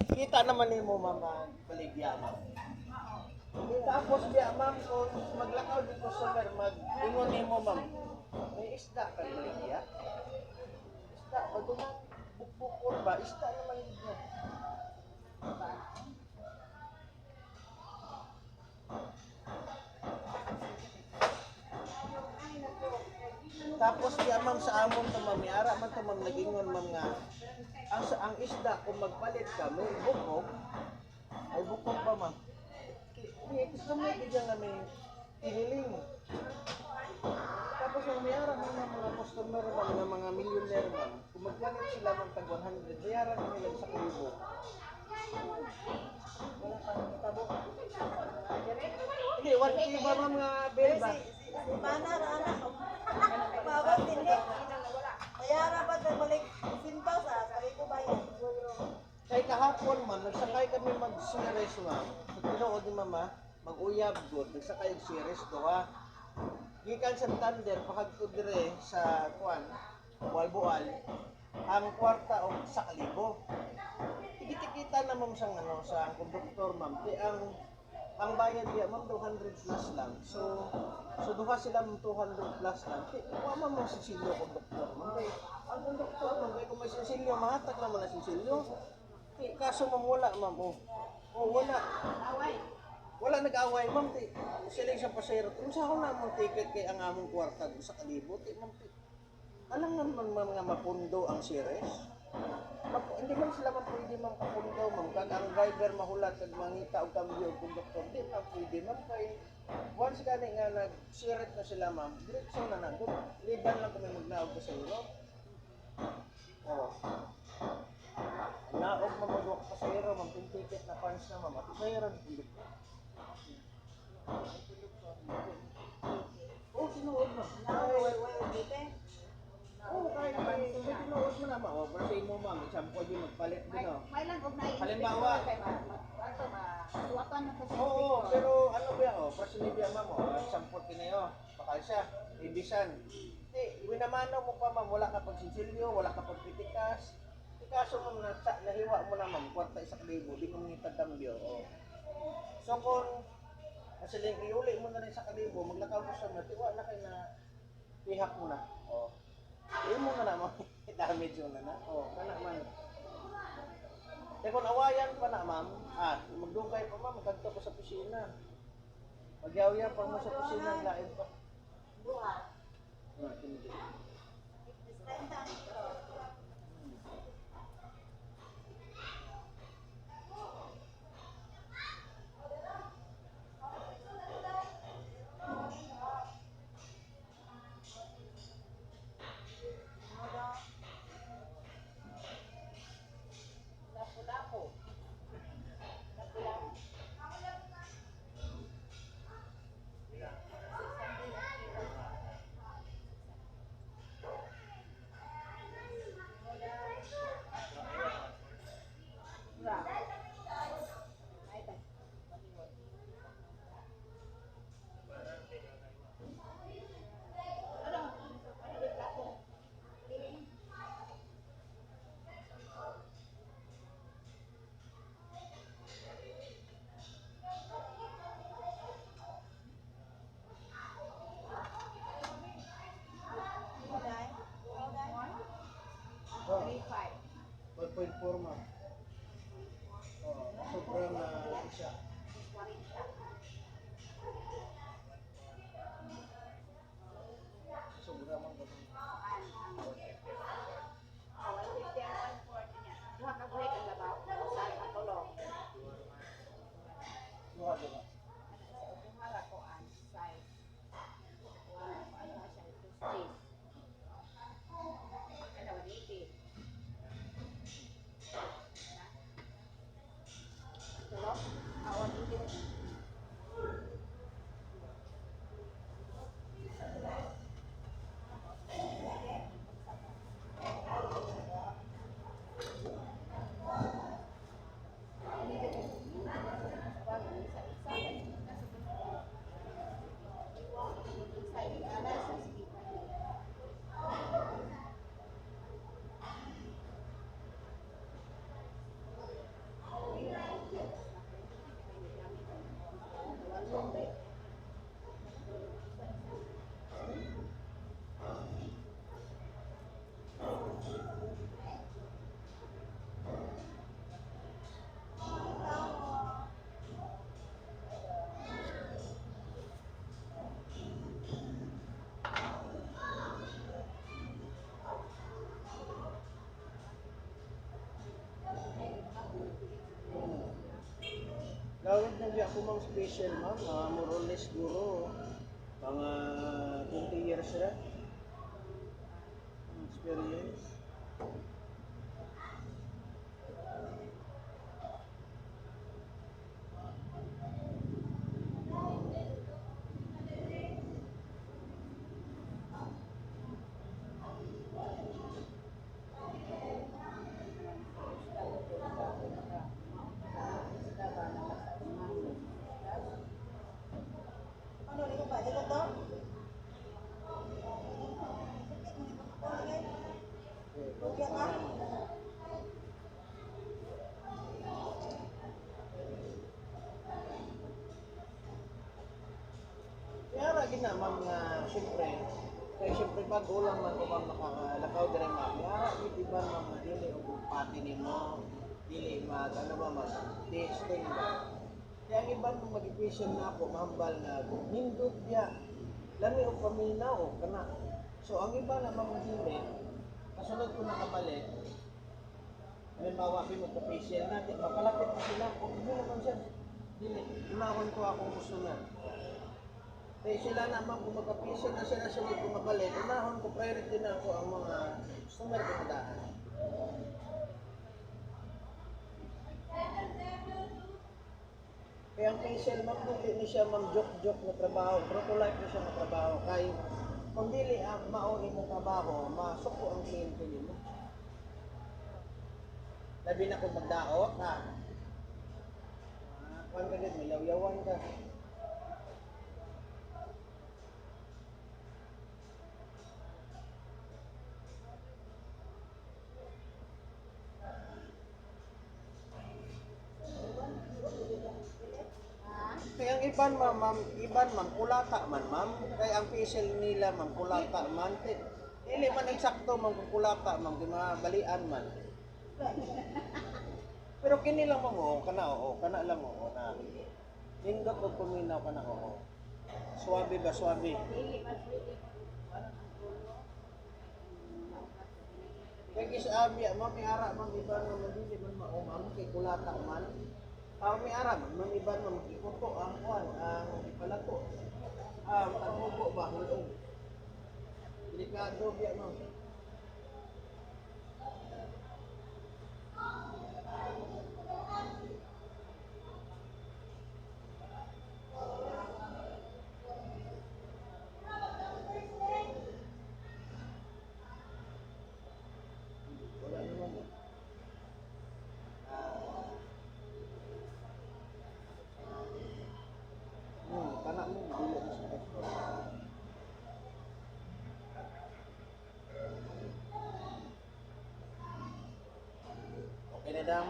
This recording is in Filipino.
Kita naman ni mo, ma'am, baligya, ma'am. Tapos diya, ma'am, kung maglakaw din customer, mag-ingon ni mo, ma'am, may isda ka baligya. Isda, magulang bukbukon ba? Isda naman yun. Tapos diya, ma'am, sa amon to, ma'am, ara man to, ma'am, nagingon, ma'am, nga, ang isda, kung magpalit ka, may bukog, ay bukog pa, ma'am. Gusto mo bigyan nga may hiniling. Tapos ang mayara ng mga customer, ma'am, ng mga millionaire, ma'am, kung magpalit sila, ma'am, tag 100, bayaran nila sa kubo. Wala pang tabo. Hindi, 1K ba, ma'am, nga bill ba? Mana na anak. Mawag hindi. Mayara pa tayo balik. Sinta sa ko bayan. Kay kahapon, ma'am, nagsakay kami mag-series, ma'am. Sa tinuod ni mama, mag-uyab good. Nagsakay yung series do, ha. Gikan sa Santander, pakagtod dire sa kuan, bual-bual, ang kwarta o sa kalibo. Kita na, ma'am, sa ano, sa konduktor, ma'am. Ang bayad niya, ma'am, 200 plus lang. So duha sila, 200 plus lang. Kuha, ma'am, ang sisilyo konduktor, ma'am. Kay ang konduktor, ma'am, kay kung may sisilyo, mahatag naman ang sisilyo. Kaso, ma'am, wala, ma'am. Wala. Wala nag-away, ma'am. Sila isang pasero. Kung sa ako na mong ticket kay ang among kwarta sa kalibot, ma'am. Alam naman, ma'am, nga mapundo ang series. Hindi man sila man pwede, ma'am, kapundo, ma'am. Kag ang driver mahulat, kag mangita o kambyo o konduktor, di man pwede, ma'am. Kay once gani nga nag-share na sila, ma'am, diretso na na. Liban lang kami magnaog sa iyo. Oh. Naog mamagwak pa sa iyo, ma'am. Yung ticket na funds na, ma'am. At bayaran ng konduktor. Tinuod, ma'am. Kahit may tinuod mo na, ma'am. Para sa imo, ma'am. Example din, magpalit din, no? May lang og na. Halimbawa. Suwatan na kasi. Oo, pero ano ba, para sa Libya, ma'am, example kinayo. Baka siya, ibisan. Winamano mo pa, ma'am. Wala ka pagsisilyo, wala ka pagpitikas. Kaso, ma'am, nahiwa mo na, ma'am. Kwarta 1,000, di mo ngitag kambyo. So, kung kasi iuli mo na rin sa kalibo, maglakaw mo sa mga, tiwa na kayo na pihak mo na. Iyon mo na naman, damage mo na. Kana man. Kung awayan pa na, ma'am, magdungkay pa, ma'am, magkagto ko sa kusina. Magyaw-yaw pa mo sa kusina, lain pa. Buhat. Hindi. Lapo-lapo. Oh, 3-5. 1.4, ma'am. Sobrang isa. 40. Sobrang mga Duha ka buhay kang labaw. Sa katulong. Duha ba? Duha ra ko an size. Ano siya? 2 space. Ano, 180. Tawag na di ako mga special ma'am, mga more or less siguro, mga 20 years na. Experience. Ano, di ko ba? Dito to? Lugya ka? Kaya lagi na ma'am nga, siyempre, kaya siyempre pag ulang man ko ma'am nakakalakaw dire ma'am, kaya hindi ba ma'am nga dili o pati nimo, dili mag ano ba ma'am, testing ba. Kaya ang iban mong mag-efficient na ako, mahambal na ako, hindot diya, lami o paminaw o kana. So ang iba na ma'am dili, kasunod ko nakabalik, halimbawa pinag-facial natin, mapalapit na sila, kung hindi naman siya, dili, unahon ko akong gusto na. Kaya sila naman kung magka-facial na sila sunod kung mabalik, unahon ko priority na ako ang mga customer ko na daan. Kaya ang facial ma'am, hindi ni siya ma'am joke-joke na trabaho, proto-life na siya na trabaho. Kaya kung dili ang mauni mong trabaho, masuko ang kliyente nimo. Labi na kung magdaot, ha? Kuhan ka din, may yaw-yawan ka. Kaya ang iban ma'am, kulata man ma'am. Kaya ang facial nila ma'am, kulata man. Dili man eksakto ma'am kung kulata ma'am, di balian man. Pero kini lang mo, kana lang mo na. Nindot og puminaw kana oo. Suwabe ba suwabe? Kaya gisabi ma'am may ara ma'am iban man dili man mao ma'am kay kulata man. May ara ma'am iban ma'am ikuto ang kuan ang ipalato. Ang ubo ba hulog. Delikado biya ma'am. Wala naman. Kana mo dili na sa Okay na dam.